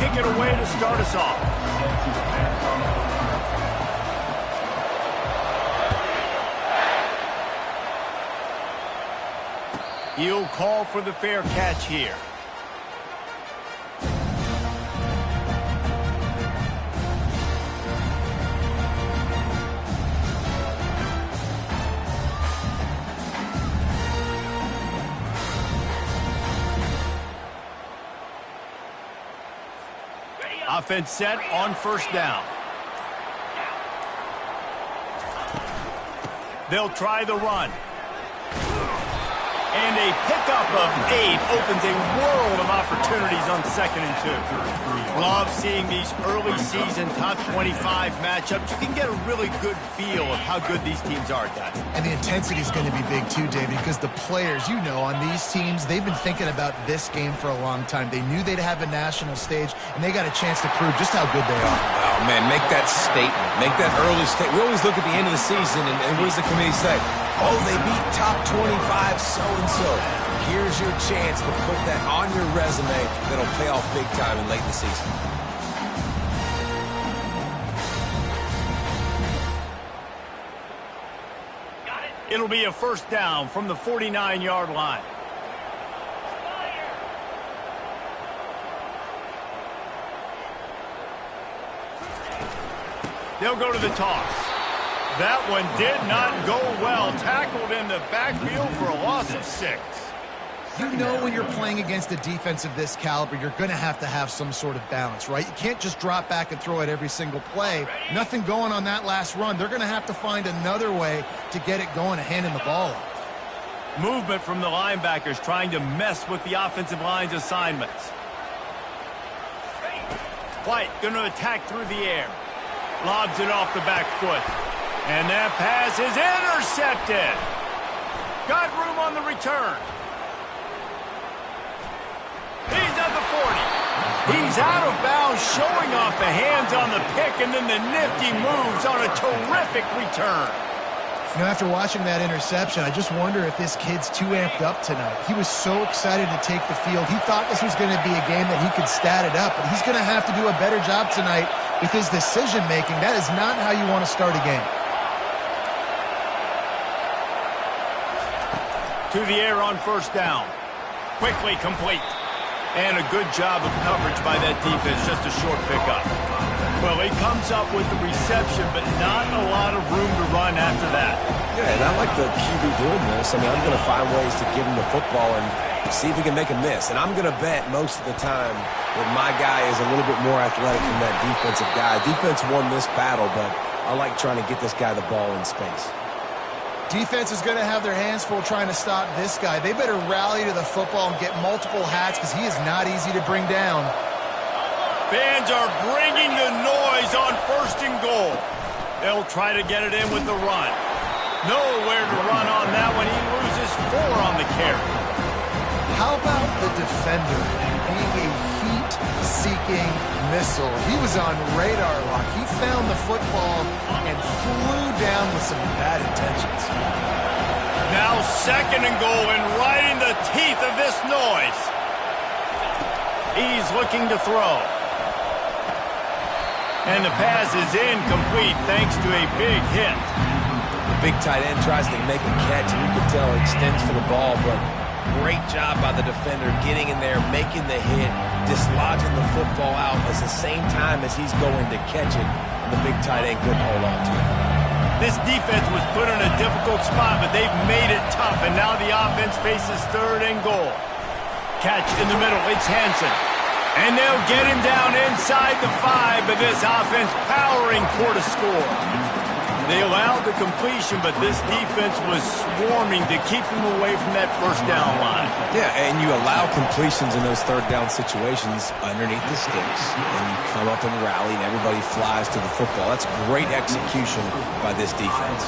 kick it away to start us off. He'll call for the fair catch here. Offense set on first down. They'll try the run. And a pickup of 8 opens a world of opportunities on 2nd and 2. Love seeing these early season top 25 matchups. You can get a really good feel of how good these teams are, guys. And the intensity is going to be big too, David, because the players, you know, on these teams, they've been thinking about this game for a long time. They knew they'd have a national stage, and they got a chance to prove just how good they are. Oh, man, make that statement. Make that early statement. We always look at the end of the season, and what does the committee say? Oh, they beat top 25 so-and-so. Here's your chance to put that on your resume that'll pay off big time in late in the season. It'll be a first down from the 49-yard line. They'll go to the toss. That one did not go well. Tackled in the backfield for a loss of 6. You know when you're playing against a defense of this caliber, you're going to have some sort of balance, right? You can't just drop back and throw it every single play. Nothing going on that last run. They're going to have to find another way to get it going and handing the ball off. Movement from the linebackers trying to mess with the offensive line's assignments. White going to attack through the air. Lobs it off the back foot. And that pass is intercepted. Got room on the return. He's at the 40. He's out of bounds, showing off the hands on the pick, and then the nifty moves on a terrific return. You know, after watching that interception, I just wonder if this kid's too amped up tonight. He was so excited to take the field. He thought this was going to be a game that he could stat it up, but he's going to have to do a better job tonight with his decision-making. That is not how you want to start a game. To the air on first down. Quickly complete. And a good job of coverage by that defense. Just a short pickup. Well, he comes up with the reception, but not a lot of room to run after that. Yeah, and I like the QB doing this. I mean, I'm going to find ways to give him the football and see if he can make a miss. And I'm going to bet most of the time that my guy is a little bit more athletic than that defensive guy. Defense won this battle, but I like trying to get this guy the ball in space. Defense is going to have their hands full trying to stop this guy. They better rally to the football and get multiple hats because he is not easy to bring down. Fans are bringing the noise on 1st and goal. They'll try to get it in with the run. Nowhere to run on that one. He loses 4 on the carry. How about the defender being a heat-seeking missile? He was on radar lock. He found the football and flew down with some bad intentions. Now 2nd and goal and right in the teeth of this noise. He's looking to throw. And the pass is incomplete thanks to a big hit. The big tight end tries to make a catch, and you can tell he extends for the ball, but great job by the defender getting in there, making the hit, dislodging the football out at the same time as he's going to catch it, and the big tight end couldn't hold on to it. This defense was put in a difficult spot, but they've made it tough, and now the offense faces 3rd and goal. Catch in the middle, it's Hansen. And they'll get him down inside the 5, but this offense powering for the score. They allowed the completion, but this defense was swarming to keep them away from that first down line. Yeah, and you allow completions in those 3rd down situations underneath the sticks, and you come up and rally, and everybody flies to the football. That's great execution by this defense.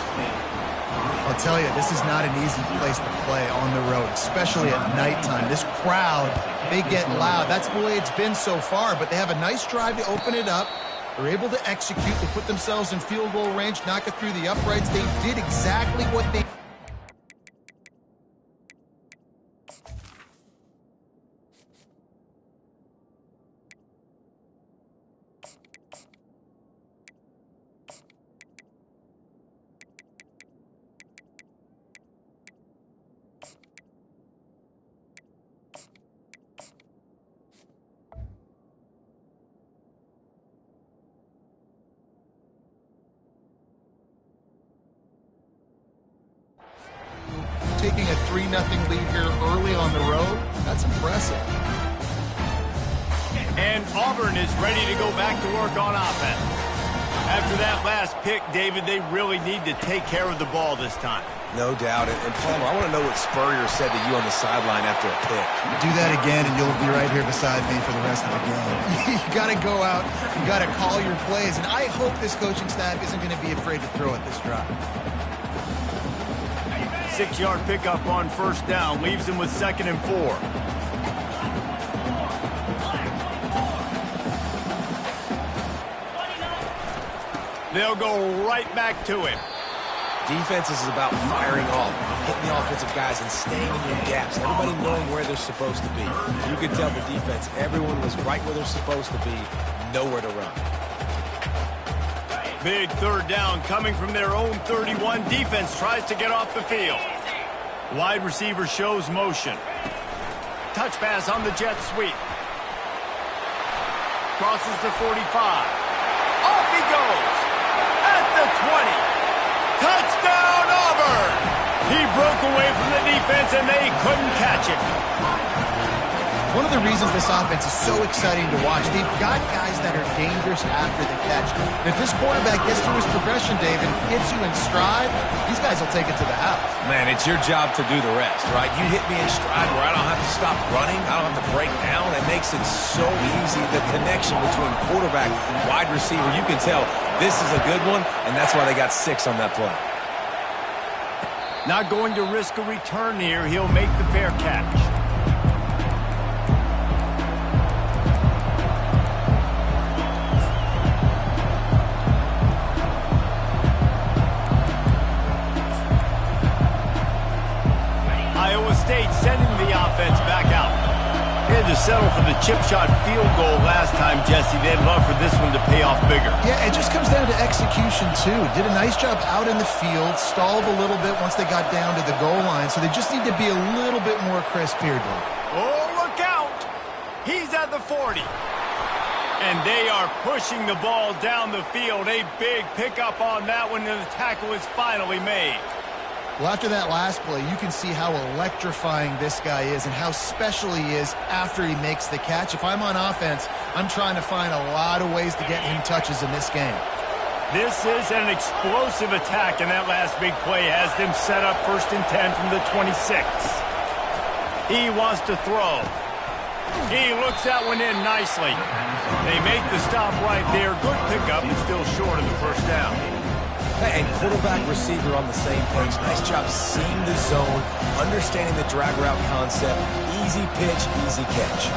I'll tell you, this is not an easy place to play on the road, especially at nighttime. This crowd, they get loud. That's the way it's been so far, but they have a nice drive to open it up. They're able to execute. They put themselves in field goal range, knock it through the uprights. They did exactly what they... taking a 3-0 lead here early on the road, that's impressive. And Auburn is ready to go back to work on offense. After that last pick, David, they really need to take care of the ball this time. No doubt. And Palmer, I want to know what Spurrier said to you on the sideline after a pick. Do that again, and you'll be right here beside me for the rest of the game. You got to go out. You got to call your plays. And I hope this coaching staff isn't going to be afraid to throw at this drive. 6-yard pickup on first down. Leaves him with 2nd and 4. They'll go right back to him. Defense is about firing off, hitting the offensive guys, and staying in your gaps. Everybody knowing where they're supposed to be. You could tell the defense, everyone was right where they're supposed to be, nowhere to run. Big 3rd down coming from their own 31. Defense tries to get off the field. Wide receiver shows motion. Touch pass on the jet sweep. Crosses the 45. Off he goes. At the 20. Touchdown, Auburn! He broke away from the defense, and they couldn't catch him. One of the reasons this offense is so exciting to watch, they've got guys that are dangerous after the catch. And if this quarterback gets through his progression, David, hits you in stride, these guys will take it to the house. Man, it's your job to do the rest, right? You hit me in stride where I don't have to stop running. I don't have to break down. It makes it so easy. The connection between quarterback and wide receiver, you can tell this is a good one, and that's why they got 6 on that play. Not going to risk a return here. He'll make the fair catch. Iowa State sending the offense back out. They had to settle for the chip shot field goal last time, Jesse. They'd love for this one to pay off bigger. Yeah, it just comes down to execution, too. Did a nice job out in the field, stalled a little bit once they got down to the goal line, so they just need to be a little bit more crisp here, Dave. Oh, look out! He's at the 40. And they are pushing the ball down the field. A big pickup on that one, and the tackle is finally made. Well, after that last play, you can see how electrifying this guy is and how special he is after he makes the catch. If I'm on offense, I'm trying to find a lot of ways to get him touches in this game. This is an explosive attack, and that last big play has them set up 1st and 10 from the 26. He wants to throw. He looks that one in nicely. They make the stop right there. Good pickup, and still short of the 1st down. And quarterback receiver on the same page. Nice job seeing the zone, understanding the drag route concept. Easy pitch, easy catch.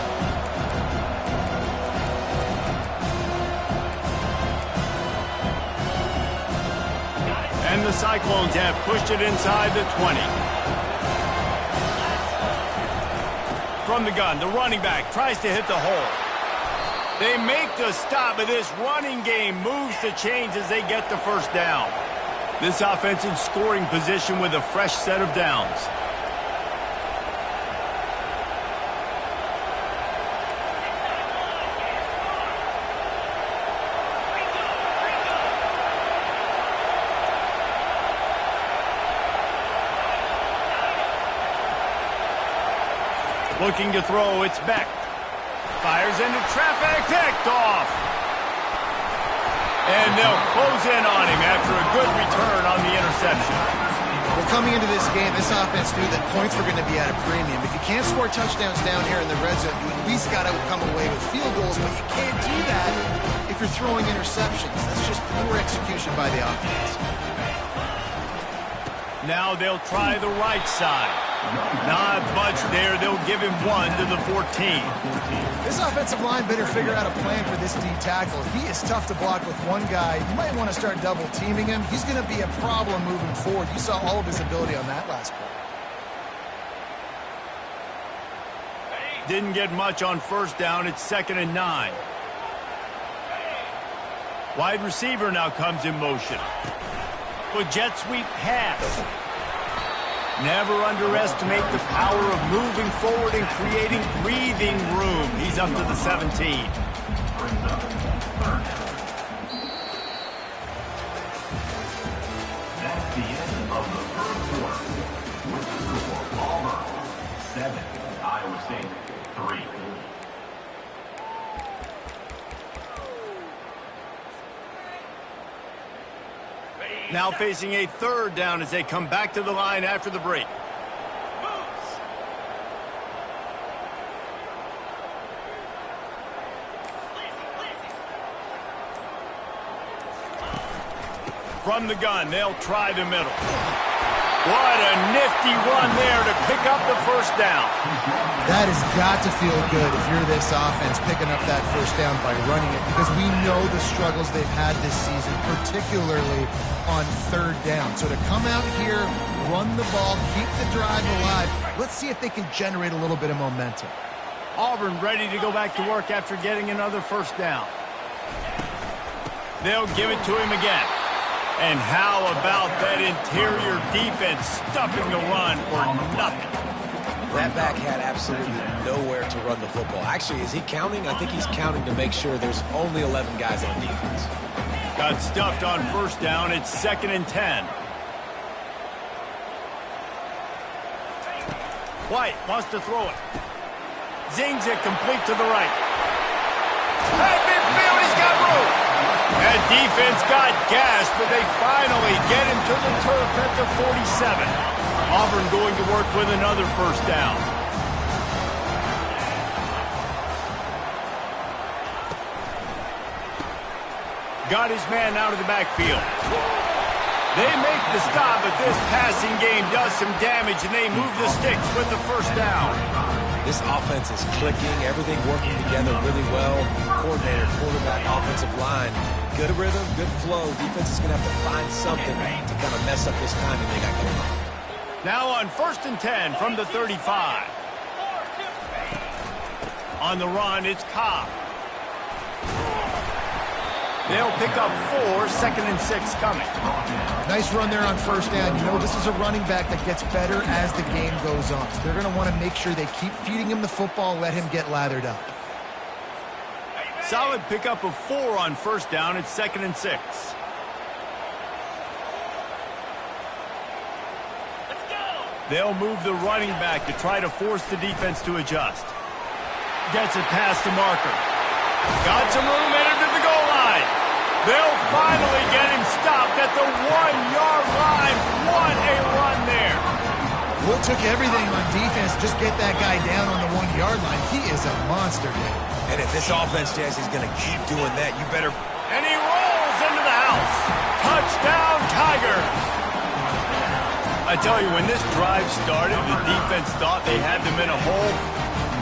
And the Cyclones have pushed it inside the 20. From the gun, the running back tries to hit the hole. They make the stop, but this running game moves the chains as they get the 1st down. This offense in scoring position with a fresh set of downs. Looking to throw, it's Beck. Fires into traffic, picked off. And they'll close in on him after a good return on the interception. Well, coming into this game, this offense knew that points were going to be at a premium. If you can't score touchdowns down here in the red zone, you at least got to come away with field goals, but you can't do that if you're throwing interceptions. That's just poor execution by the offense. Now they'll try the right side. Not much there. They'll give him 1 to the 14. This offensive line better figure out a plan for this D tackle. He is tough to block with one guy. You might want to start double teaming him. He's going to be a problem moving forward. You saw all of his ability on that last play. Didn't get much on 1st down. It's 2nd and 9. Wide receiver now comes in motion. With jet sweep pass. Never underestimate the power of moving forward and creating breathing room. He's up to the 17. That's the end of the 1st quarter. With the score, Now facing a third down as they come back to the line after the break. From the gun, they'll try the middle. What a nifty run there to pick up the first down. That has got to feel good if you're this offense, picking up that first down by running it, because we know the struggles they've had this season, particularly on third down. So to come out here, run the ball, keep the drive alive, let's see if they can generate a little bit of momentum. Auburn ready to go back to work after getting another first down. They'll give it to him again. And how about that interior defense stuffing the run for nothing? That back had absolutely nowhere to run the football. Actually, is he counting? I think he's counting to make sure there's only 11 guys on defense. Got stuffed on first down. It's 2nd and 10. White wants to throw it. Zings it complete to the right. At midfield, he's got room. That defense got gashed, but they finally get him to the turf at the 47. Auburn going to work with another first down. Got his man out of the backfield. They make the stop, but this passing game does some damage, and they move the sticks with the first down. This offense is clicking, everything working together really well. Coordinator, quarterback, offensive line, good rhythm, good flow. Defense is going to have to find something to kind of mess up this timing they got going on. Now on 1st and 10 from the 35. On the run, it's Cobb. They'll pick up 4, 2nd and 6 coming. Nice run there on first down. You know, this is a running back that gets better as the game goes on. So they're going to want to make sure they keep feeding him the football, let him get lathered up. Solid pickup of 4 on first down. It's 2nd and 6. They'll move the running back to try to force the defense to adjust. Gets it past the marker. Got some room, headed to the goal line. They'll finally get him stopped at the 1-yard line. What a run there. Well, it took everything on defense to just get that guy down on the 1-yard line. He is a monster, dude. And if this offense, Jesse, is going to keep doing that, you better... And he rolls into the house. Touchdown, Tigers. I tell you, when this drive started, the defense thought they had them in a hole.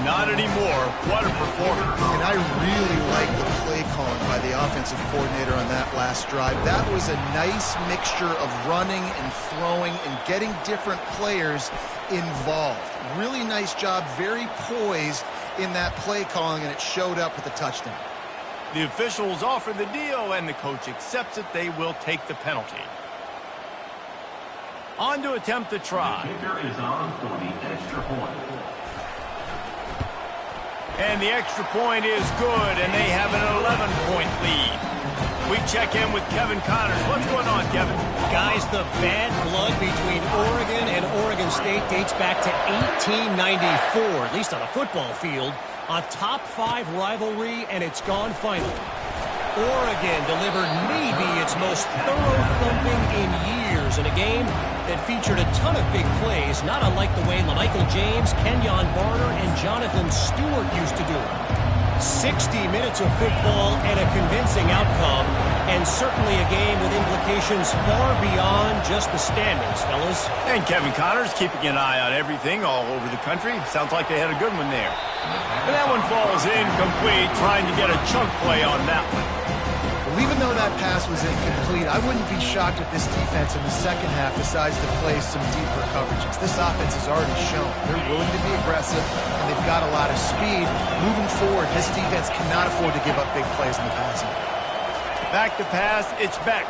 Not anymore. What a performance. And I really like the play calling by the offensive coordinator on that last drive. That was a nice mixture of running and throwing and getting different players involved. Really nice job, very poised in that play calling, and it showed up with a touchdown. The officials offer the deal, and the coach accepts it. They will take the penalty. On to attempt the try. The kicker is on for the extra point. And the extra point is good, and they have an 11-point lead. We check in with Kevin Connors. What's going on, Kevin? Guys, the bad blood between Oregon and Oregon State dates back to 1894, at least on a football field. A top-5 rivalry, and it's gone finally. Oregon delivered maybe its most thorough thumping in years in a game that featured a ton of big plays, not unlike the way LaMichael James, Kenyon Barner, and Jonathan Stewart used to do it. 60 minutes of football and a convincing outcome, and certainly a game with implications far beyond just the standings, fellas. And Kevin Connors keeping an eye on everything all over the country. Sounds like they had a good one there. And that one falls incomplete, trying to get a chunk play on that one. Well, even though that pass was incomplete, I wouldn't be shocked if this defense in the second half decides to play some deeper coverages. This offense has already shown they're willing to be aggressive, and they've got a lot of speed. Moving forward, this defense cannot afford to give up big plays in the passing. Back to pass, it's Beck.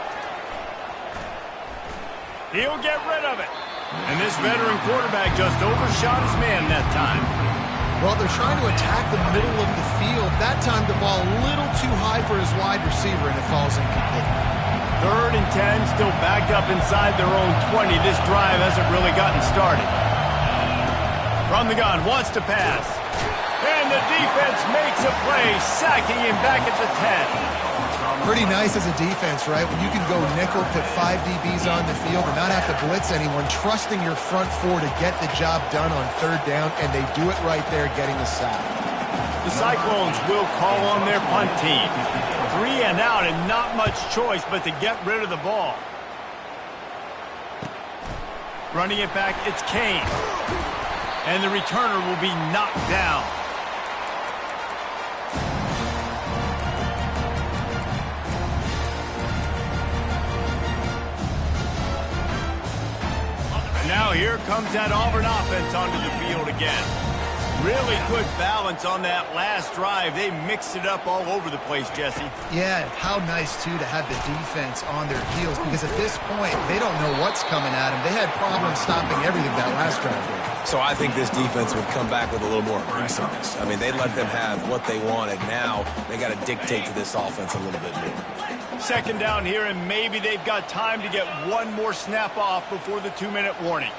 He'll get rid of it. And this veteran quarterback just overshot his man that time. Well, they're trying to attack the middle of the field. That time the ball a little too high for his wide receiver, and it falls incomplete. 3rd and 10, still backed up inside their own 20. This drive hasn't really gotten started. From the gun, wants to pass. And the defense makes a play, sacking him back at the 10. Pretty nice as a defense, right? When you can go nickel, put 5 DBs on the field and not have to blitz anyone, trusting your front four to get the job done on third down, and they do it right there, getting the sack. The Cyclones will call on their punt team. 3 and out and not much choice but to get rid of the ball. Running it back, it's Kane. And the returner will be knocked down. Now here comes that Auburn offense onto the field again. Really good balance on that last drive. They mixed it up all over the place, Jesse. Yeah, how nice, too, to have the defense on their heels, because at this point, they don't know what's coming at them. They had problems stopping everything that last drive. So I think this defense would come back with a little more aggressiveness. I mean, they let them have what they wanted. Now they got to dictate to this offense a little bit more. Second down here, and maybe they've got time to get one more snap off before the 2-minute warning.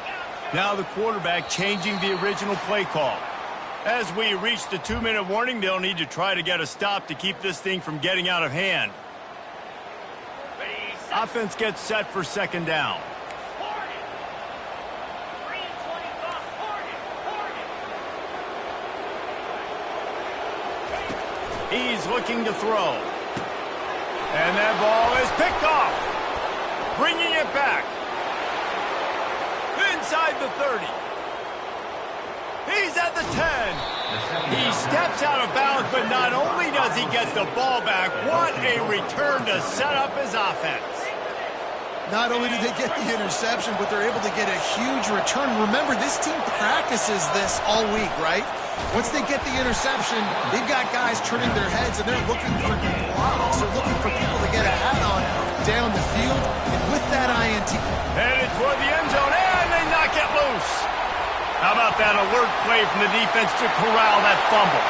Now the quarterback changing the original play call. As we reach the 2-minute warning, they'll need to try to get a stop to keep this thing from getting out of hand. Offense gets set for second down. He's looking to throw. And that ball is picked off. Bringing it back. Inside the 30. He's at the 10. He steps out of bounds, but not only does he get the ball back, what a return to set up his offense. Not only do they get the interception, but they're able to get a huge return. Remember, this team practices this all week, right? Once they get the interception, they've got guys turning their heads, and they're looking for blocks. They're looking for people to get a hat on down the field. And with that INT... Headed toward the end zone, and they knock it loose. How about that alert play from the defense to corral that fumble?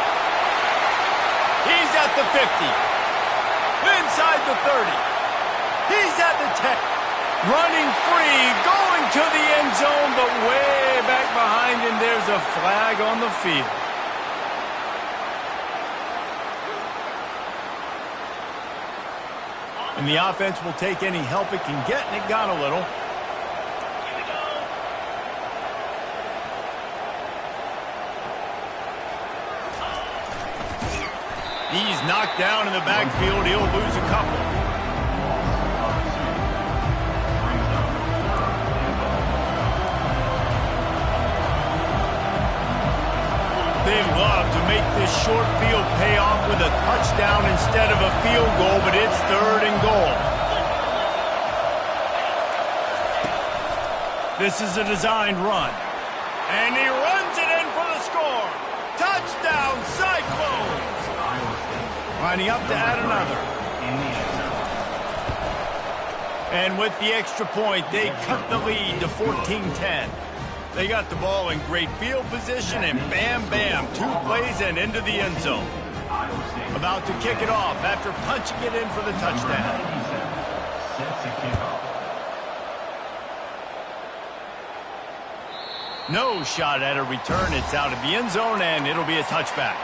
He's at the 50. Inside the 30. He's at the 10. Running free, going to the end zone, but way back behind him, there's a flag on the field. And the offense will take any help it can get, and it got a little. He's knocked down in the backfield. He'll lose a couple. They love to make this short field pay off with a touchdown instead of a field goal, but it's 3rd and goal. This is a designed run. And he runs it in for the score. Touchdown, Cyclones! Lining up to add another. And with the extra point, they cut the lead to 14-10. They got the ball in great field position, and bam, bam, 2 plays and into the end zone. About to kick it off after punching it in for the touchdown. No shot at a return. It's out of the end zone, and it'll be a touchback.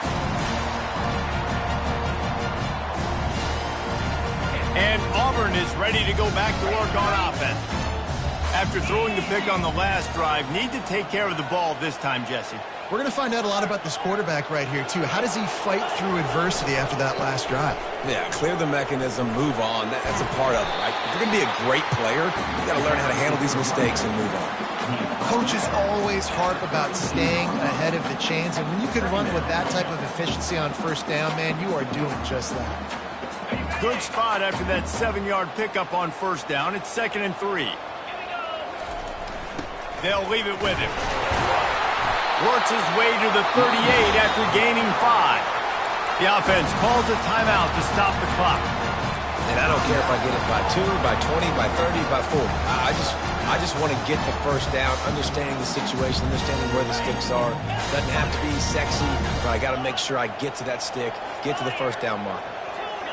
And Auburn is ready to go back to work on offense. After throwing the pick on the last drive, need to take care of the ball this time, Jesse. We're going to find out a lot about this quarterback right here, too. How does he fight through adversity after that last drive? Yeah, clear the mechanism, move on. That's a part of it, right? If you're going to be a great player, you've got to learn how to handle these mistakes and move on. Coaches always harp about staying ahead of the chains, and when you can run with that type of efficiency on first down, man, you are doing just that. Good spot after that 7-yard pickup on first down. It's 2nd and 3. They'll leave it with him. Works his way to the 38 after gaining 5. The offense calls a timeout to stop the clock. And I don't care if I get it by 2, by 20, by 30, by 40. I just want to get the first down, understanding the situation, understanding where the sticks are. Doesn't have to be sexy, but I got to make sure I get to that stick, get to the first down marker.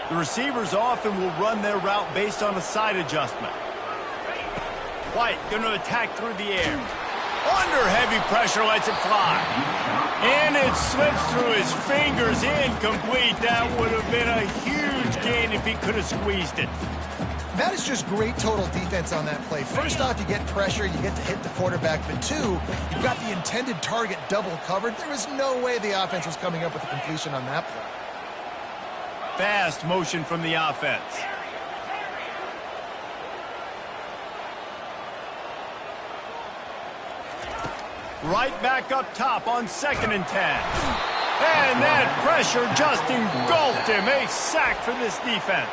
The receivers often will run their route based on a side adjustment. White going to attack through the air. Under heavy pressure, lets it fly. And it slips through his fingers, incomplete. That would have been a huge gain if he could have squeezed it. That is just great total defense on that play. First off, you get pressure, you get to hit the quarterback, but two, you've got the intended target double covered. There was no way the offense was coming up with a completion on that play. Fast motion from the offense. Right back up top on 2nd and 10. And that pressure just engulfed him. A sack for this defense.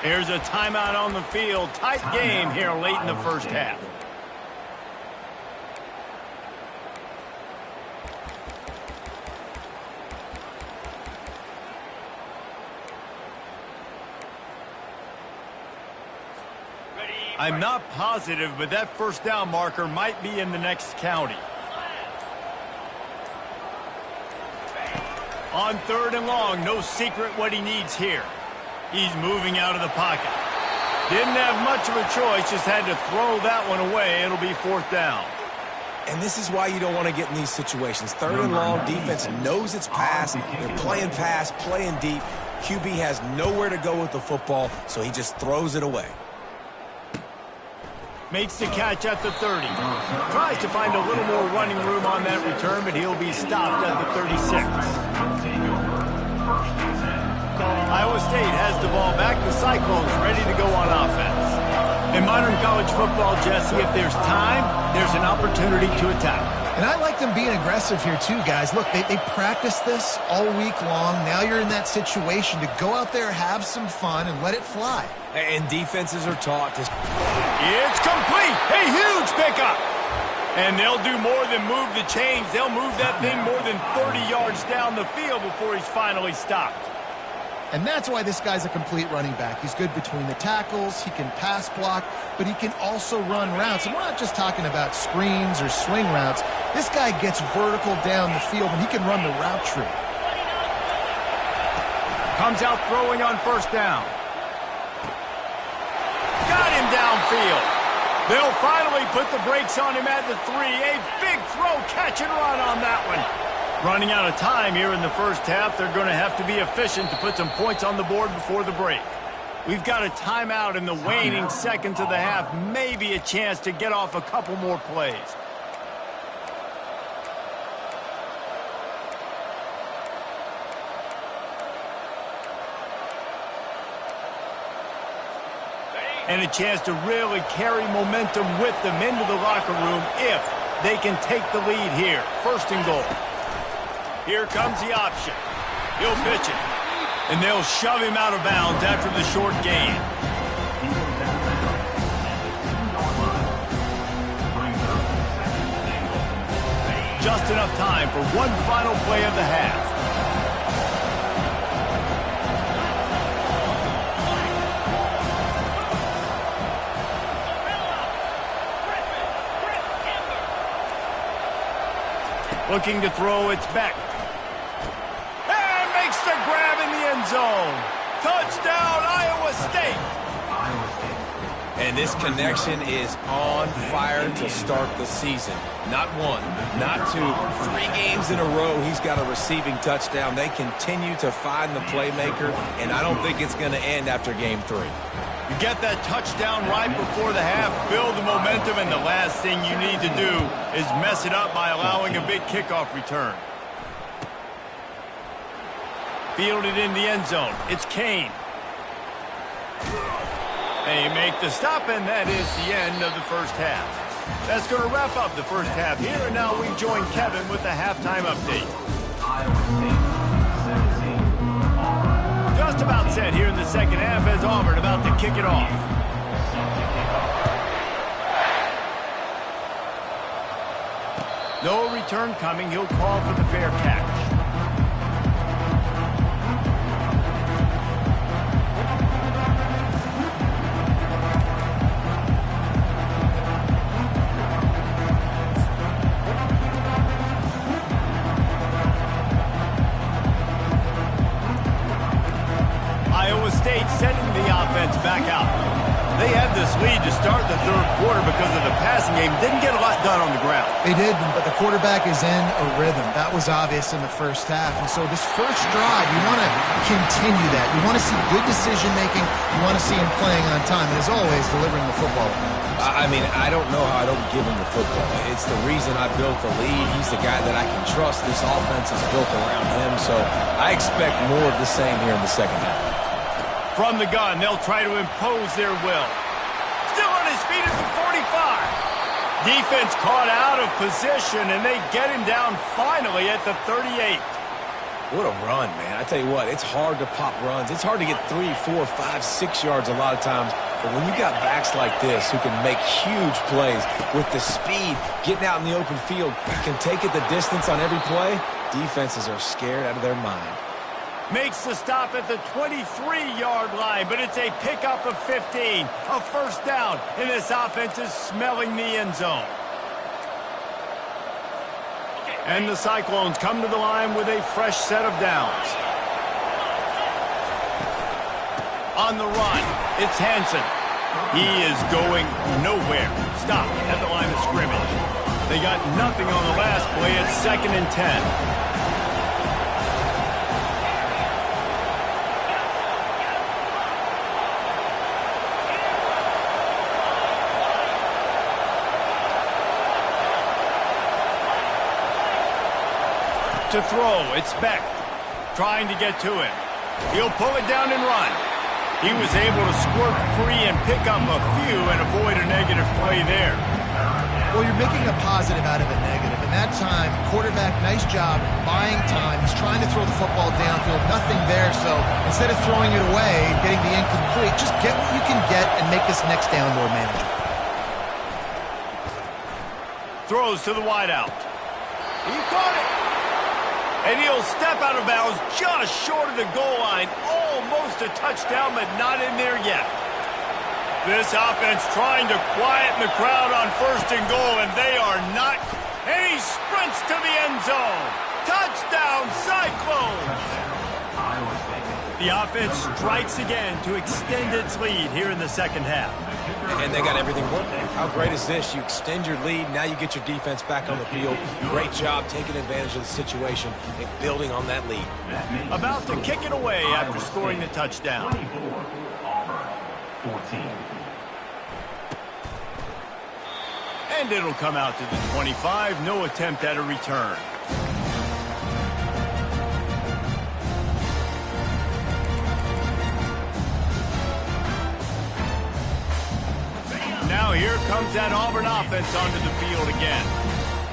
Here's a timeout on the field. Tight game here late in the first half. I'm not positive, but that first down marker might be in the next county. On 3rd and long, no secret what he needs here. He's moving out of the pocket. Didn't have much of a choice, just had to throw that one away. It'll be 4th down. And this is why you don't want to get in these situations. 3rd and long, defense knows it's pass. They're playing pass, playing deep. QB has nowhere to go with the football, so he just throws it away. Makes the catch at the 30. Tries to find a little more running room on that return, but he'll be stopped at the 36. Iowa State has the ball back. The Cyclones ready to go on offense. In modern college football, Jesse, if there's time, there's an opportunity to attack. And I like them being aggressive here too, guys. Look, they practiced this all week long. Now you're in that situation to go out there, have some fun, and let it fly. And defenses are taught to... It's complete. A huge pickup. And they'll do more than move the chains. They'll move that thing more than 30 yards down the field before he's finally stopped. And that's why this guy's a complete running back. He's good between the tackles, he can pass block, but he can also run routes. And we're not just talking about screens or swing routes. This guy gets vertical down the field, and he can run the route tree. Comes out throwing on 1st down. Got him downfield. They'll finally put the brakes on him at the 3. A big throw, catch and run on that one. Running out of time here in the first half. They're going to have to be efficient to put some points on the board before the break. We've got a timeout in the waning seconds of the half. Maybe a chance to get off a couple more plays. And a chance to really carry momentum with them into the locker room if they can take the lead here. 1st and goal. Here comes the option. He'll pitch it. And they'll shove him out of bounds after the short gain. Just enough time for one final play of the half. Looking to throw, it's Beck. And makes the grab in the end zone. Touchdown, Iowa State. And this connection is on fire to start the season. Not one, not two, 3 games in a row he's got a receiving touchdown. They continue to find the playmaker, and I don't think it's going to end after game 3. You get that touchdown right before the half, build the momentum, and the last thing you need to do is mess it up by allowing a big kickoff return. Fielded in the end zone. It's Kane. They make the stop, and that is the end of the first half. That's going to wrap up the first half here, and now we join Kevin with the halftime update. Just about set here in the second half as Auburn about to kick it off. No return coming. He'll call for the fair catch. Iowa State sending the offense back out. They had this lead to start the third quarter because of the passing game. Didn't get a lot done on the ground. They did, but the quarterback is in a rhythm. That was obvious in the first half. And so this first drive, you want to continue that. You want to see good decision-making. You want to see him playing on time. And as always, delivering the football. I mean, I don't know how I don't give him the football. It's the reason I built the lead. He's the guy that I can trust. This offense is built around him. So I expect more of the same here in the second half. From the gun, they'll try to impose their will. Still on his feet at the 45. Defense caught out of position, and they get him down finally at the 38. What a run, man. I tell you what, it's hard to pop runs. It's hard to get 3, 4, 5, 6 yards a lot of times. But when you got backs like this who can make huge plays with the speed, getting out in the open field, can take it the distance on every play, defenses are scared out of their mind. Makes the stop at the 23-yard line, but it's a pickup of 15. A first down, and this offense is smelling the end zone. And the Cyclones come to the line with a fresh set of downs. On the run, it's Hansen. He is going nowhere. Stop at the line of scrimmage. They got nothing on the last play. It's 2nd and 10. To throw, it's Beck, trying to get to him. He'll pull it down and run. He was able to squirt free and pick up a few and avoid a negative play there. Well, you're making a positive out of a negative. And that time, quarterback, nice job, buying time. He's trying to throw the football downfield, nothing there. So instead of throwing it away, getting the incomplete, just get what you can get and make this next down more manageable. Throws to the wideout. He caught it. And he'll step out of bounds just short of the goal line. Almost a touchdown, but not in there yet. This offense trying to quieten the crowd on 1st and goal, and they are not. And he sprints to the end zone. Touchdown, Cyclones! The offense strikes again to extend its lead here in the second half. And they got everything working. How great is this? You extend your lead, now you get your defense back on the field. Great job taking advantage of the situation and building on that lead. About to kick it away after scoring the touchdown. 24, Auburn, 14. And it'll come out to the 25. No attempt at a return. Now here comes that Auburn offense onto the field again.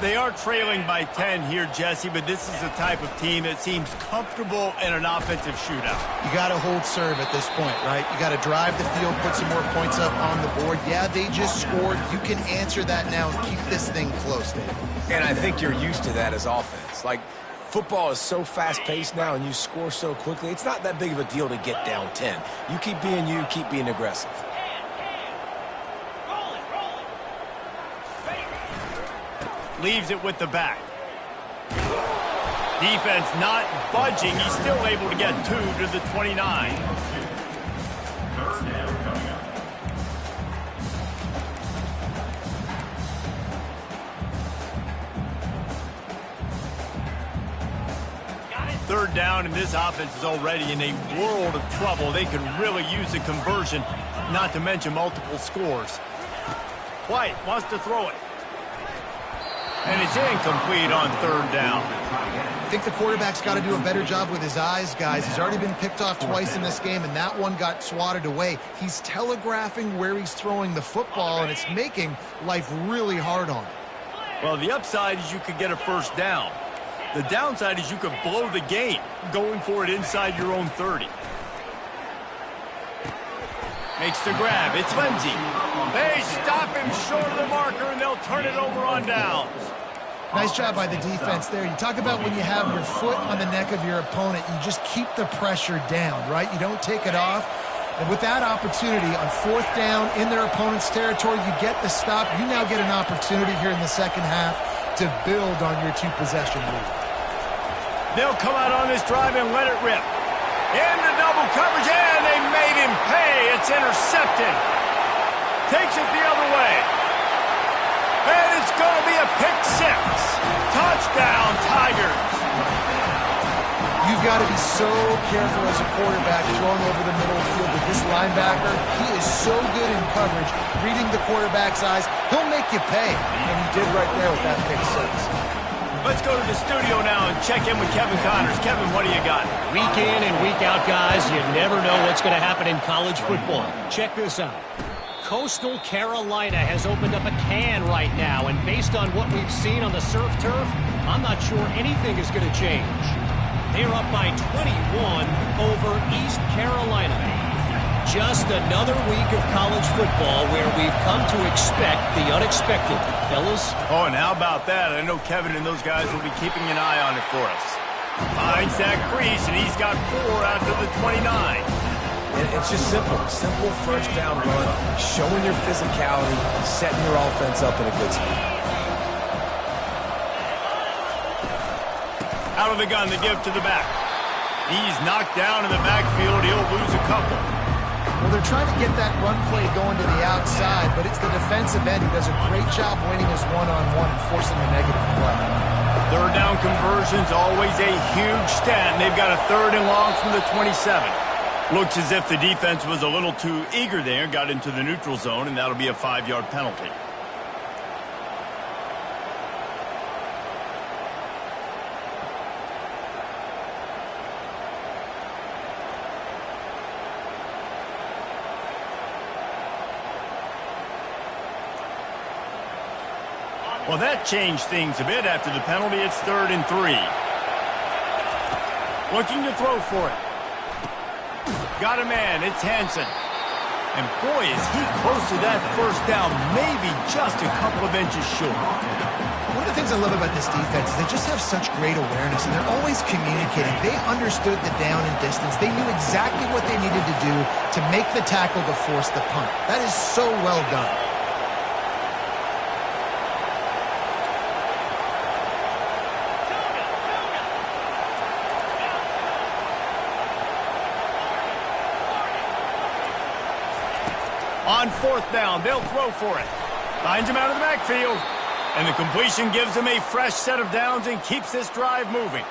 They are trailing by 10 here, Jesse, but this is the type of team that seems comfortable in an offensive shootout. You got to hold serve at this point, right? You got to drive the field, put some more points up on the board. Yeah, they just scored. You can answer that now and keep this thing close, Dave. And I think you're used to that as offense. Like, football is so fast-paced now and you score so quickly, it's not that big of a deal to get down 10. You keep being you, keep being aggressive. Leaves it with the back. Defense not budging. He's still able to get 2 to the 29. First down coming up. Third down, and this offense is already in a world of trouble. They could really use a conversion, not to mention multiple scores. White wants to throw it. And it's incomplete on 3rd down. I think the quarterback's got to do a better job with his eyes, guys. He's already been picked off twice in this game, and that one got swatted away. He's telegraphing where he's throwing the football, and it's making life really hard on him. Well, the upside is you could get a first down. The downside is you could blow the game going for it inside your own 30. Makes the grab. It's Lindsey. They stop him short of the marker, and they'll turn it over on downs. Nice job by the defense there. You talk about when you have your foot on the neck of your opponent, you just keep the pressure down, right? You don't take it off. And with that opportunity on 4th down in their opponent's territory, you get the stop. You now get an opportunity here in the second half to build on your 2-possession lead. They'll come out on this drive and let it rip. Into double coverage, and they made him pay. It's intercepted. it the other way. And it's going to be a pick six. Touchdown, Tigers. You've got to be so careful as a quarterback throwing over the middle of the field with this linebacker. He is so good in coverage, reading the quarterback's eyes. He'll make you pay, and he did right there with that pick six. Let's go to the studio now and check in with Kevin Connors. Kevin, what do you got? Week in and week out, guys, you never know what's going to happen in college football. Check this out. Coastal Carolina has opened up a can right now, and based on what we've seen on the surf turf, I'm not sure anything is going to change. They're up by 21 over East Carolina. Just another week of college football where we've come to expect the unexpected. Fellas? Oh, and how about that? I know Kevin and those guys will be keeping an eye on it for us. Finds that crease, and he's got 4 after the 29. It's just simple. Simple first down run, showing your physicality, setting your offense up in a good spot. Out of the gun, the give to the back. He's knocked down in the backfield. He'll lose a couple. Well, they're trying to get that run play going to the outside, but it's the defensive end who does a great job winning his one-on-one and forcing the negative play. Third down conversion's always a huge stat, and they've got a 3rd and long from the 27. Looks as if the defense was a little too eager there, got into the neutral zone, and that'll be a 5-yard penalty. Well, that changed things a bit after the penalty. It's 3rd and 3. Looking to throw for it. Got a man. It's Hansen. And boy, is he close to that first down. Maybe just a couple of inches short. One of the things I love about this defense is they just have such great awareness, and they're always communicating. They understood the down and distance. They knew exactly what they needed to do to make the tackle to force the punt. That is so well done. On 4th down, they'll throw for it. Finds him out of the backfield. And the completion gives him a fresh set of downs and keeps this drive moving.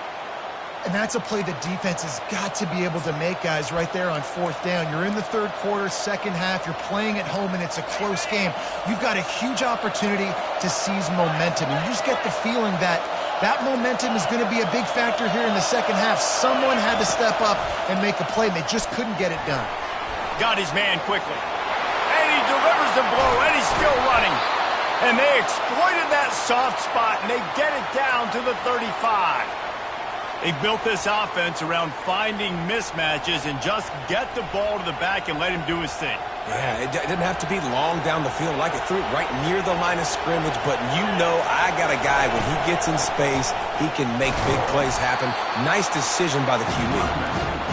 And that's a play the defense has got to be able to make, guys, right there on 4th down. You're in the 3rd quarter, 2nd half. You're playing at home, and it's a close game. You've got a huge opportunity to seize momentum. And you just get the feeling that that momentum is going to be a big factor here in the 2nd half. Someone had to step up and make a play, and they just couldn't get it done. Got his man quickly. And he delivers the blow, and he's still running. And they exploited that soft spot, and they get it down to the 35. They built this offense around finding mismatches and just get the ball to the back and let him do his thing. Yeah, it didn't have to be long down the field. Like it threw it right near the line of scrimmage, but you know I got a guy, when he gets in space, he can make big plays happen. Nice decision by the QB.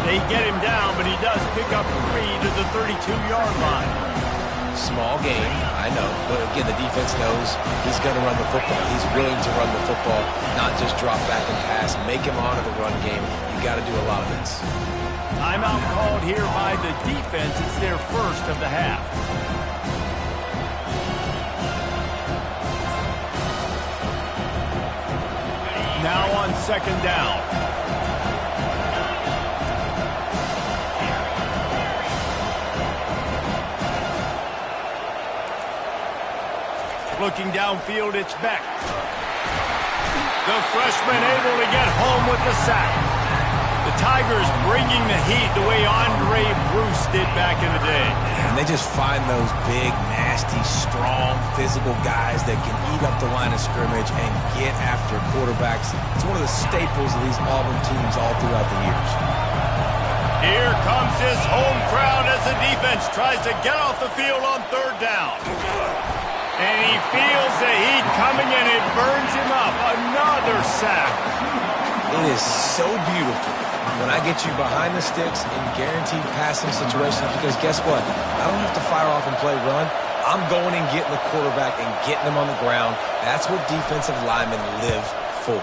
They get him down, but he does pick up 3 to the 32-yard line. Small game, I know, but again, the defense knows he's going to run the football. He's willing to run the football, not just drop back and pass. Make him honor the run game. You got to do a lot of this. Timeout called here by the defense. It's their first of the half. Now on 2nd down. Looking downfield, it's Beck. The freshman able to get home with the sack. The Tigers bringing the heat the way Andre Bruce did back in the day. And they just find those big, nasty, strong, physical guys that can eat up the line of scrimmage and get after quarterbacks. It's one of the staples of these Auburn teams all throughout the years. Here comes his home crowd as the defense tries to get off the field on 3rd down. And he feels the heat coming, and it burns him up. Another sack. It is so beautiful when I get you behind the sticks in guaranteed passing situations, because guess what? I don't have to fire off and play run. I'm going and getting the quarterback and getting him on the ground. That's what defensive linemen live for.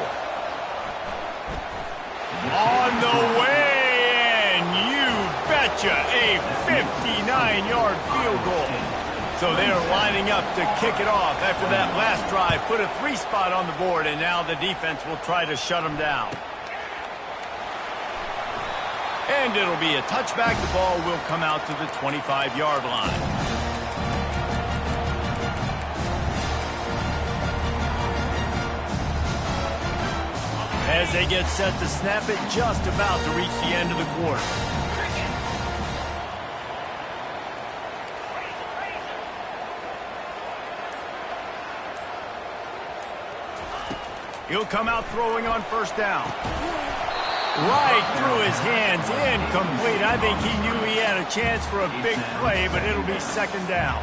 On the way, and you betcha, a 59-yard field goal. So they are lining up to kick it off after that last drive. Put a 3 spot on the board, and now the defense will try to shut them down. And it'll be a touchback. The ball will come out to the 25-yard line. As they get set to snap it, just about to reach the end of the quarter. He'll come out throwing on first down. Right through his hands, incomplete. I think he knew he had a chance for a big play, but it'll be second down.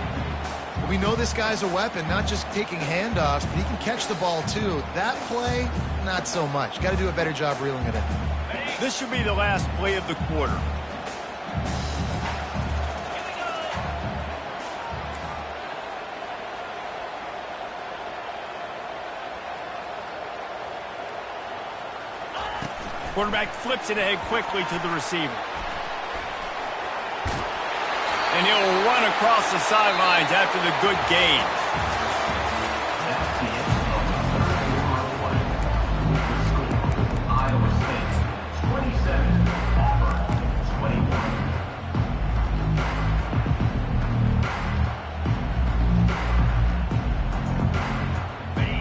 We know this guy's a weapon, not just taking handoffs, but he can catch the ball too. That play, not so much. Got to do a better job reeling it in. This should be the last play of the quarter. Quarterback flips it ahead quickly to the receiver. And he'll run across the sidelines after the good gain. That's the end of the third quarter play. The score, Iowa State 27, Auburn 21.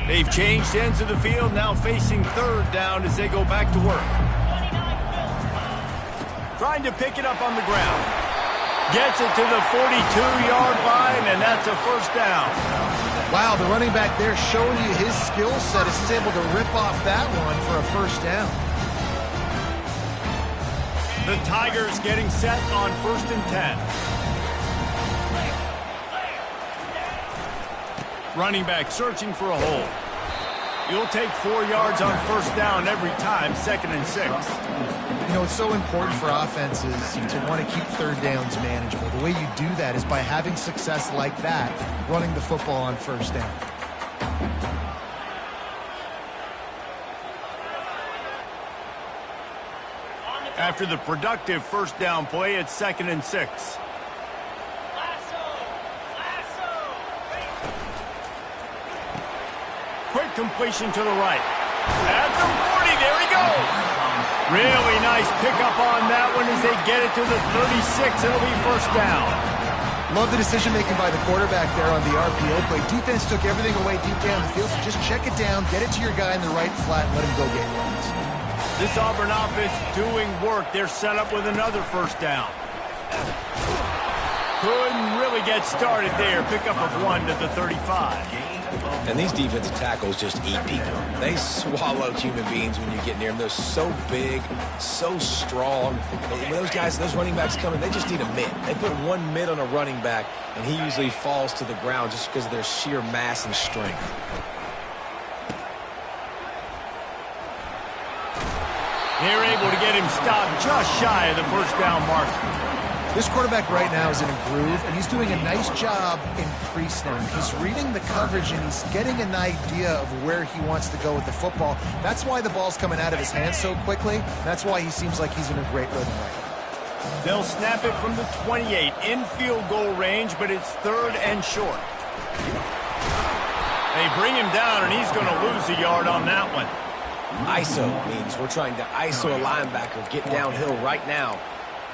They've changed ends of the field, now facing third down as they go back to work. Trying to pick it up on the ground. Gets it to the 42-yard line, and that's a first down. Wow, the running back there showing you his skill set as he's able to rip off that one for a first down. The Tigers getting set on 1st and 10. Running back searching for a hole. You'll take 4 yards on first down every time, 2nd and 6. You know, it's so important for offenses to want to keep third downs manageable. The way you do that is by having success like that, running the football on first down. After the productive first down play, it's 2nd and 6. Quick completion to the right. At the 40, there he goes. Really nice pickup on that one as they get it to the 36. It'll be first down. Love the decision-making by the quarterback there on the RPO play. Defense took everything away deep down the field, so just check it down, get it to your guy in the right flat, and let him go get yards. This Auburn offense doing work. They're set up with another first down. Couldn't really get started there. Pickup of 1 to the 35. And these defensive tackles just eat people. They swallow human beings when you get near them. They're so big, so strong. When those guys, those running backs come in, they just need a mitt. They put 1 mitt on a running back, and he usually falls to the ground just because of their sheer mass and strength. They're able to get him stopped just shy of the first down mark. This quarterback right now is in a groove, and he's doing a nice job in pre-snap. He's reading the coverage, and he's getting an idea of where he wants to go with the football. That's why the ball's coming out of his hands so quickly. That's why he seems like he's in a great rhythm right now. They'll snap it from the 28 in field goal range, but it's 3rd and short. They bring him down, and he's going to lose a yard on that one. ISO means we're trying to ISO a linebacker, get downhill right now.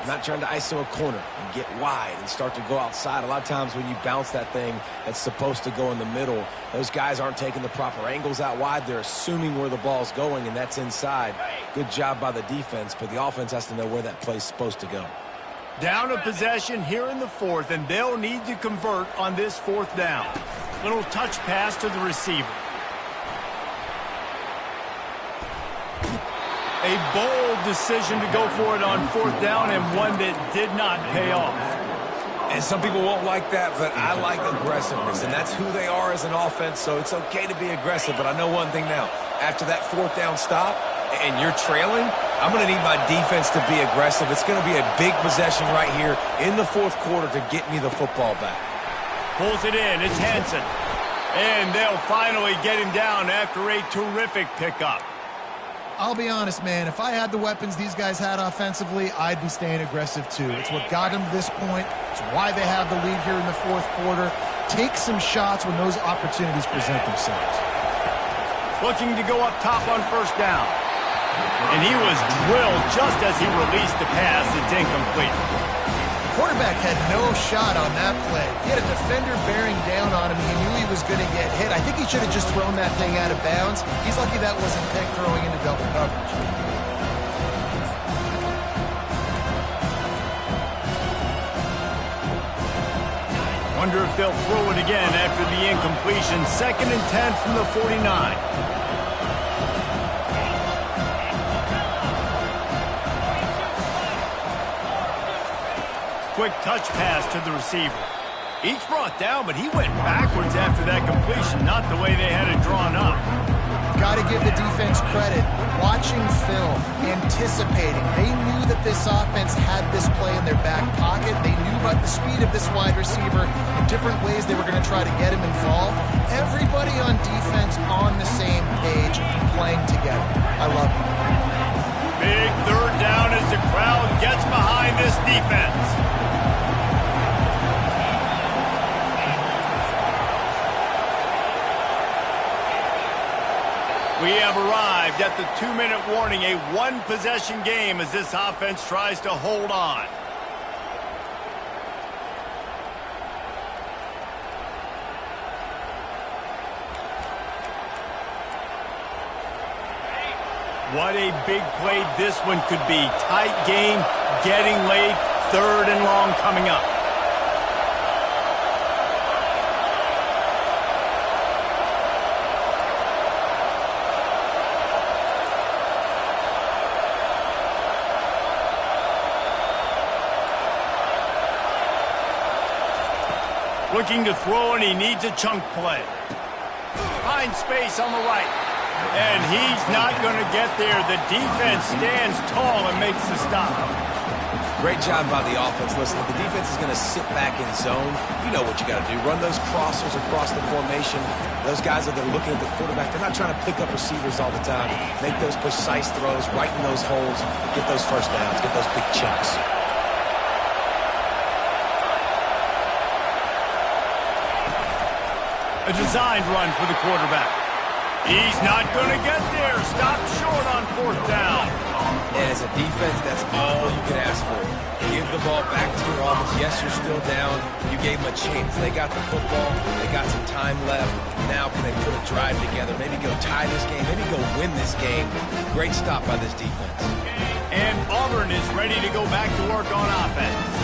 We're not trying to ISO a corner and get wide and start to go outside. A lot of times when you bounce that thing that's supposed to go in the middle, those guys aren't taking the proper angles out wide. They're assuming where the ball's going, and that's inside. Good job by the defense, but the offense has to know where that play's supposed to go. Down a possession here in the 4th, and they'll need to convert on this 4th down. Little touch pass to the receiver. A bold decision to go for it on 4th down, and one that did not pay off. And some people won't like that, but I like aggressiveness, and that's who they are as an offense, so it's okay to be aggressive. But I know one thing now. After that 4th down stop, and you're trailing, I'm going to need my defense to be aggressive. It's going to be a big possession right here in the 4th quarter to get me the football back. Pulls it in. It's Hansen. And they'll finally get him down after a terrific pickup. I'll be honest, man, if I had the weapons these guys had offensively, I'd be staying aggressive too. It's what got them to this point. It's why they have the lead here in the 4th quarter. take some shots when those opportunities present themselves. Looking to go up top on first down. And he was drilled just as he released the pass. It's incomplete. Quarterback had no shot on that play. He had a defender bearing down on him. He knew he was going to get hit. I think he should have just thrown that thing out of bounds. He's lucky that wasn't picked throwing into double coverage. Wonder if they'll throw it again after the incompletion. 2nd and 10 from the 49. Quick touch pass to the receiver. Each brought down, but he went backwards after that completion, not the way they had it drawn up. Got to give the defense credit. Watching film, anticipating. They knew that this offense had this play in their back pocket. They knew about the speed of this wide receiver and different ways they were going to try to get him involved. Everybody on defense on the same page, playing together. I love it. Big 3rd down as the crowd gets behind this defense. We have arrived at the 2-minute warning, a 1-possession game as this offense tries to hold on. What a big play this one could be. Tight game, getting late, 3rd and long coming up. Looking to throw, and he needs a chunk play. Finds space on the right. And he's not going to get there. The defense stands tall and makes the stop. Great job by the offense. Listen, if the defense is going to sit back in zone, you know what you got to do. Run those crossers across the formation. Those guys that are looking at the quarterback, they're not trying to pick up receivers all the time. Make those precise throws, right in those holes, get those first downs, get those big chunks. A designed run for the quarterback. He's not going to get there. Stopped short on 4th down. And as a defense, that's all you can ask for. Give the ball back to your offense. Yes, you're still down. You gave them a chance. They got the football. They got some time left. Now can they put a drive together? Maybe go tie this game. Maybe go win this game. Great stop by this defense. And Auburn is ready to go back to work on offense.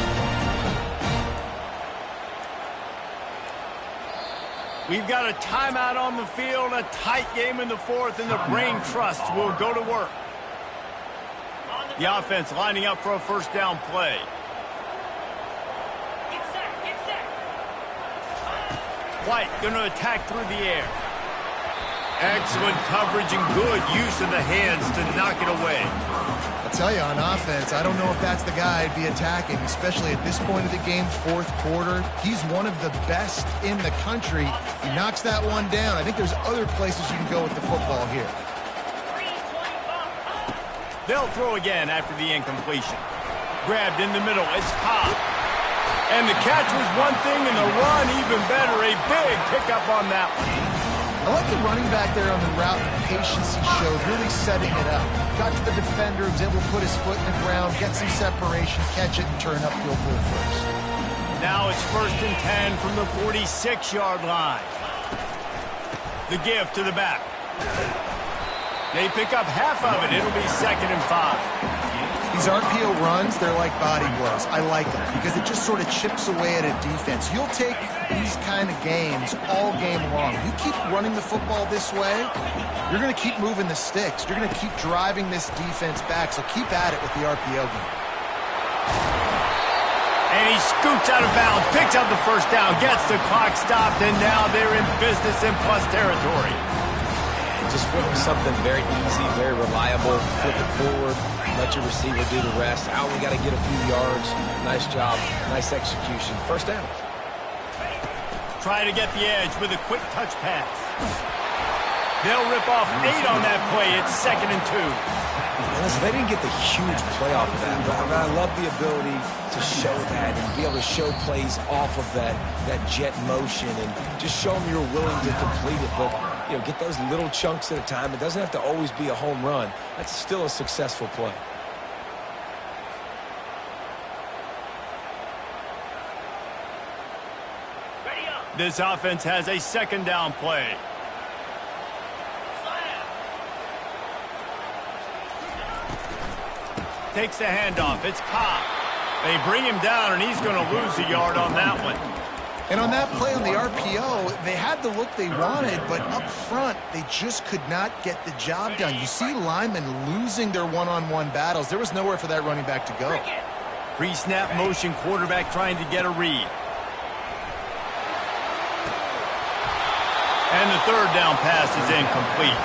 We've got a timeout on the field, a tight game in the 4th, and the Brain Trust will go to work. The offense lining up for a first down play. White going to attack through the air. Excellent coverage and good use of the hands to knock it away. I'll tell you, on offense, I don't know if that's the guy I'd be attacking, especially at this point of the game, 4th quarter. He's one of the best in the country. He knocks that one down. I think there's other places you can go with the football here. They'll throw again after the incompletion. Grabbed in the middle. It's Cobb. And the catch was one thing, and the run even better. A big pickup on that one. I like the running back there on the route, the patience he showed, really setting it up. Got to the defender, was able to put his foot in the ground, get some separation, catch it, and turn upfield full first. Now it's 1st and 10 from the 46-yard line. The give to the back. They pick up half of it. It'll be 2nd and 5. These RPO runs, they're like body blows. I like them because it just sort of chips away at a defense. You'll take these kind of games all game long. You keep running the football this way, you're going to keep moving the sticks. You're going to keep driving this defense back, so keep at it with the RPO game. And he scoots out of bounds, picks up the first down, gets the clock stopped, and now they're in business in plus territory. Just went with something very easy, very reliable. Flip it forward, let your receiver do the rest. I only got to get a few yards. Nice job, nice execution. First down. Try to get the edge with a quick touch pass. They'll rip off 8 on that play. It's 2nd and 2. And listen, they didn't get the huge play off of that, but I love the ability to show that and be able to show plays off of that jet motion and just show them you're willing to complete it. But, you know, get those little chunks at a time. It doesn't have to always be a home run. That's still a successful play. This offense has a second down play. Takes the handoff. It's Cobb. They bring him down, and he's going to lose a yard on that one. And on that play on the RPO, they had the look they wanted, but up front, they just could not get the job done. You see linemen losing their one-on-one battles. There was nowhere for that running back to go. Pre-snap motion, quarterback trying to get a read. And the third down pass is incomplete.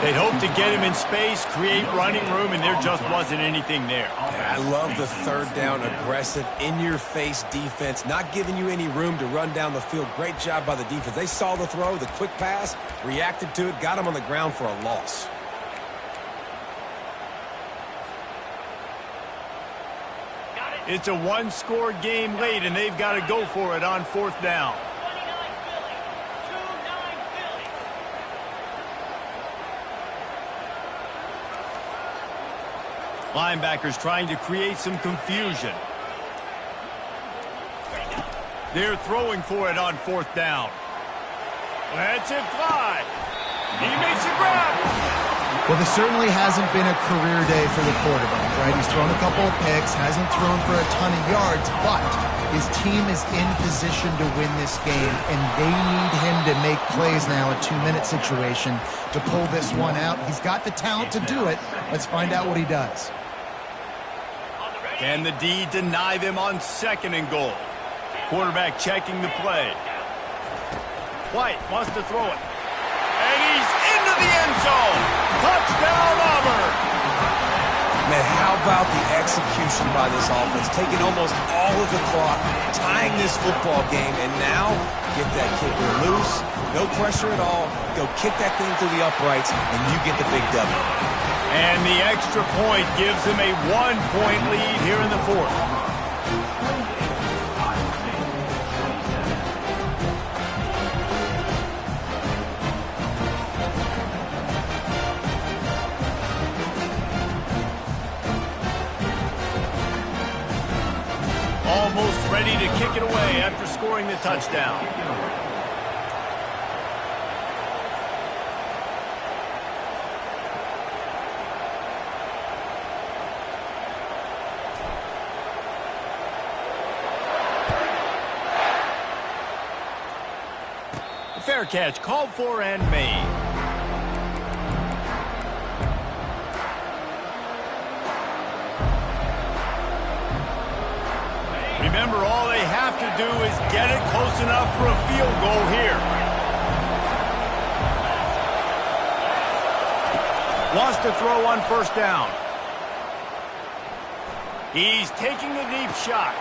They'd hope to get him in space, create running room, and there just wasn't anything there. I love the third down, aggressive, in-your-face defense, not giving you any room to run down the field. Great job by the defense. They saw the throw, the quick pass, reacted to it, got him on the ground for a loss. It's a one-score game late, and they've got to go for it on fourth down. Linebackers trying to create some confusion. They're throwing for it on fourth down. Lets it fly. He makes a grab. Well, this certainly hasn't been a career day for the quarterback, right? He's thrown a couple of picks, hasn't thrown for a ton of yards, but his team is in position to win this game, and they need him to make plays now, a 2-minute situation, to pull this one out. He's got the talent to do it. Let's find out what he does. Can the D deny them on second and goal? Quarterback checking the play. White wants to throw it. And he's into the end zone. Touchdown, Auburn. Man, how about the execution by this offense? Taking almost all of the clock, tying this football game, and now get that kicker loose. No pressure at all. Go kick that thing through the uprights, and you get the big W. And the extra point gives them a 1-point lead here in the fourth. Almost ready to kick it away after scoring the touchdown. Fair catch, called for and made. Remember, all they have to do is get it close enough for a field goal here. Wants to throw on first down. He's taking a deep shot.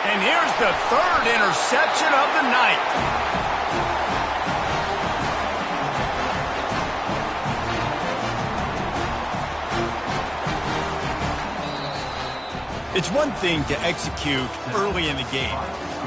And here's the third interception of the night. It's one thing to execute early in the game.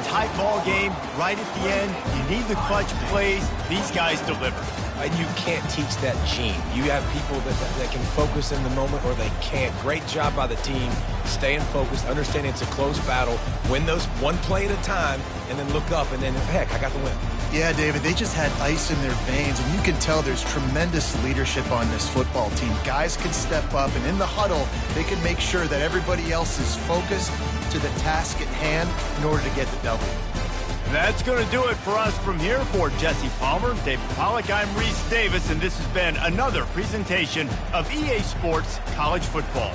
Tight ball game, right at the end, you need the clutch plays. These guys deliver. And you can't teach that gene. You have people that can focus in the moment or they can't. Great job by the team, staying focused, understanding it's a close battle, win those one play at a time, and then look up, and then, heck, I got the win. Yeah, David, they just had ice in their veins, and you can tell there's tremendous leadership on this football team. Guys can step up, and in the huddle, they can make sure that everybody else is focused to the task at hand in order to get the W. That's going to do it for us from here. For Jesse Palmer, David Pollack, I'm Reese Davis, and this has been another presentation of EA Sports College Football.